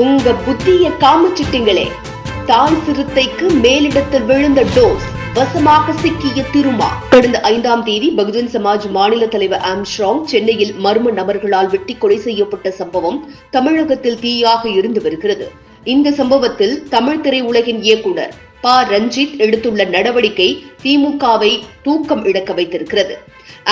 உங்க புத்திய காமிச்சிட்டீங்களே. தாய் சிறுத்தைக்கு மேலிடத்தில் விழுந்த டோஸ், வசமாக சிக்கிய திருமா. கடந்த 5ஆம் தேதி பகுஜன் சமாஜ் மாநில தலைவர் ஆம்ஸ்ட்ராங் சென்னையில் மர்ம நபர்களால் வெட்டி கொலை செய்யப்பட்ட சம்பவம் தமிழகத்தில் தீயாக இருந்து வருகிறது. இந்த சம்பவத்தில் தமிழ் திரையுலகின் இயக்குனர் ப. ரஞ்சித் எடுத்துள்ள நடவடிக்கை திமுகவை தூக்கம் இழக்க வைத்திருக்கிறது.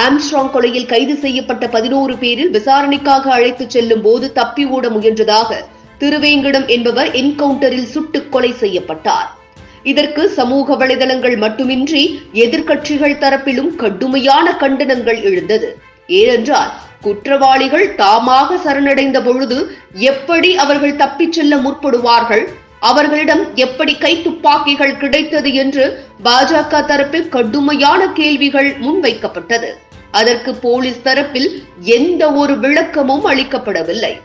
ஆம்ஸ்ட்ராங் கொலையில் கைது செய்யப்பட்ட 11 பேரில் விசாரணைக்காக அழைத்து செல்லும் போது தப்பி ஓட முயன்றதாக திருவேங்கடம் என்பவர் என்கவுண்டரில் சுட்டுக் கொலை செய்யப்பட்டார். இதற்கு சமூக வலைதளங்கள் மட்டுமின்றி எதிர்க்கட்சிகள் தரப்பிலும் கடுமையான கண்டனங்கள் எழுந்தது. ஏனென்றால் குற்றவாளிகள் தாமாக சரணடைந்த பொழுது எப்படி அவர்கள் தப்பிச் செல்ல முற்படுவார்கள், அவர்களிடம் எப்படி கைத்துப்பாக்கிகள் கிடைத்தது என்று பாஜக தரப்பில் கடுமையான கேள்விகள் முன்வைக்கப்பட்டது. அதற்கு போலீஸ் தரப்பில் எந்த ஒரு விளக்கமும் அளிக்கப்படவில்லை.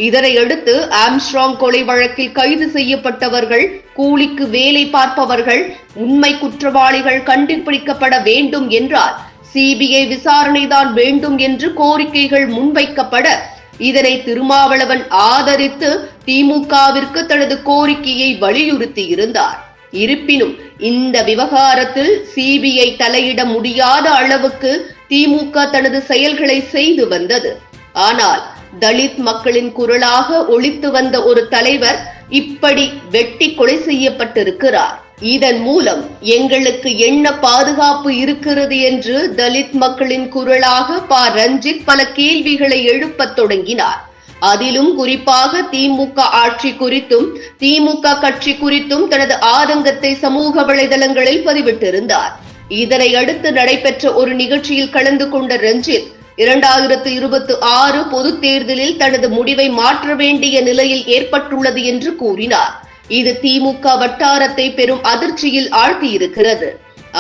இதனையடுத்து ஆம்ஸ்ட்ராங் கொலை வழக்கில் கைது செய்யப்பட்டவர்கள், கூலிக்கு வேலை பார்ப்பவர்கள், உண்மை குற்றவாளிகள் கண்டுபிடிக்கப்பட வேண்டும் என்றால் சிபிஐ விசாரணைதான் வேண்டும் என்று கோரிக்கைகள் முன்வைக்கப்பட, இதனை திருமாவளவன் ஆதரித்து திமுகவிற்கு தனது கோரிக்கையை வலியுறுத்தி இருந்தார். இருப்பினும் இந்த விவகாரத்தில் சிபிஐ தலையிட முடியாத அளவுக்கு திமுக தனது செயல்களை செய்து வந்தது. ஆனால் தலித் மக்களின் குரலாக ஒலித்து வந்த ஒரு தலைவர் இப்படி வெட்டி கொலை செய்யப்பட்டிருக்கிறார். இதன் மூலம் எங்களுக்கு என்ன பாதுகாப்பு இருக்கிறது என்று தலித் மக்களின் குரலாக ப. ரஞ்சித் பல கேள்விகளை எழுப்பத் தொடங்கினார். அதிலும் குறிப்பாக திமுக ஆட்சி குறித்தும் திமுக கட்சி குறித்தும் தனது ஆதங்கத்தை சமூக வலைதளங்களில் பதிவிட்டிருந்தார். இதனை அடுத்து நடைபெற்ற ஒரு நிகழ்ச்சியில் கலந்து கொண்ட ரஞ்சித் 2026 பொது தேர்தலில் தனது முடிவை மாற்ற வேண்டிய நிலையில் ஏற்பட்டுள்ளது என்று கூறினார். இது திமுக வட்டாரத்தை பெரும் அதிர்ச்சியில் ஆழ்த்தியிருக்கிறது.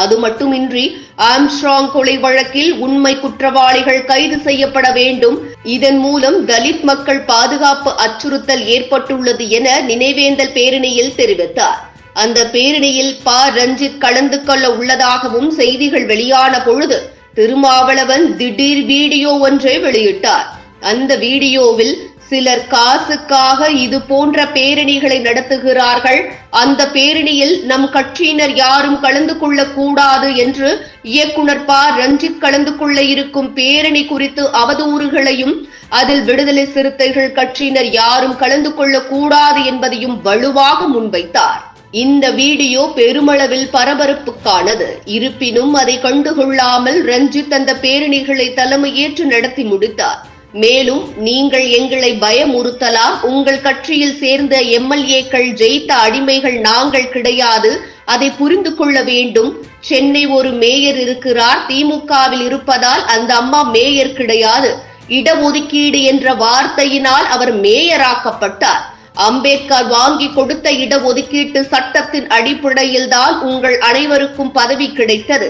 அது மட்டுமின்றி ஆம்ஸ்ட்ராங் கொலை வழக்கில் உண்மை குற்றவாளிகள் கைது செய்யப்பட வேண்டும், இதன் மூலம் தலித் மக்கள் பாதுகாப்பு அச்சுறுத்தல் ஏற்பட்டுள்ளது என நினைவேந்தல் பேரணியில் தெரிவித்தார். அந்த பேரணியில் ப. ரஞ்சித் கலந்து கொள்ள உள்ளதாகவும் செய்திகள் வெளியான பொழுது திருமாவளவன் திடீர் வீடியோ ஒன்றை வெளியிட்டார். அந்த வீடியோவில் சிலர் காசுக்காக இது போன்ற பேரணிகளை நடத்துகிறார்கள், அந்த பேரணியில் நம் கட்சியினர் யாரும் கலந்து கொள்ள கூடாது என்று இயக்குனர் ப. ரஞ்சித் கலந்து கொள்ள இருக்கும் பேரணி குறித்து அவதூறுகளையும், அதில் விடுதலை சிறுத்தைகள் கட்சியினர் யாரும் கலந்து கொள்ள கூடாது என்பதையும் வலுவாக முன்வைத்தார். இந்த வீடியோ பெருமளவில் பரபரப்புக்கானது. இருப்பினும் அதை கண்டுகொள்ளாமல் ரஞ்சித் அந்த பேரணிகளை தலைமையேற்று நடத்தி முடித்தார். மேலும் நீங்கள் எங்களை பயமுறுத்தலாம், உங்கள் கட்சியில் சேர்ந்த எம்எல்ஏக்கள் ஜெயித்த அடிமைகள் நாங்கள் கிடையாது, அதை புரிந்து கொள்ள வேண்டும். சென்னை ஒரு மேயர் இருக்கிறார், திமுகவில் இருப்பதால் அந்த அம்மா மேயர் கிடையாது. இடஒதுக்கீடு என்ற வார்த்தையினால் அவர் மேயராக்கப்பட்டார். அம்பேத்கர் வாங்கி கொடுத்த இடஒதுக்கீட்டு சட்டத்தின் அடிப்படையில் தான் உங்கள் அனைவருக்கும் பதவி கிடைத்தது.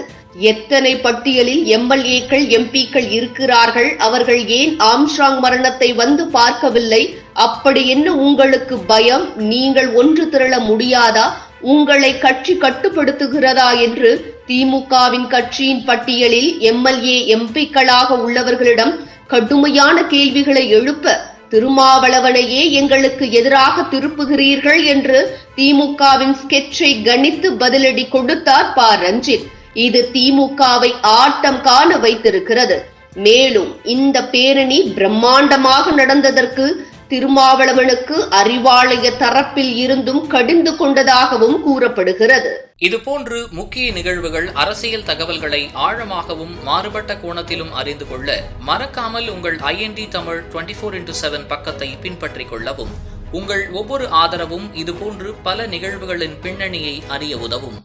எத்தனை பட்டியலில் எம்எல்ஏக்கள் எம்பிக்கள் இருக்கிறார்கள், அவர்கள் ஏன் ஆம்ஸ்ட்ராங் மரணத்தை வந்து பார்க்கவில்லை? அப்படி என்ன உங்களுக்கு பயம்? நீங்கள் ஒன்று திரள முடியாதா? உங்களை கட்சி கட்டுப்படுத்துகிறதா என்று திமுகவின் கட்சியின் பட்டியலில் எம்எல்ஏ எம்பிக்களாக உள்ளவர்களிடம் கடுமையான கேள்விகளை எழுப்ப, திருமாவளவனையே எங்களுக்கு எதிராக திருப்புகிறீர்கள் என்று திமுகவின் ஸ்கெட்சை கணித்து பதிலடி கொடுத்தார் ப. ரஞ்சித். இது திமுகவை ஆட்டம் காண வைத்திருக்கிறது. மேலும் இந்த பேரணி பிரம்மாண்டமாக நடந்ததற்கு திருமாவளவனுக்கு அறிவாலய தரப்பில் இருந்தும் கடிந்து கொண்டதாகவும் கூறப்படுகிறது. இதுபோன்று முக்கிய நிகழ்வுகள், அரசியல் தகவல்களை ஆழமாகவும் மாறுபட்ட கோணத்திலும் அறிந்து கொள்ள மறக்காமல் உங்கள் IND தமிழ் 24x7 பக்கத்தை பின்பற்றிக் கொள்ளவும். உங்கள் ஒவ்வொரு ஆதரவும் இதுபோன்று பல நிகழ்வுகளின் பின்னணியை அறிய உதவும்.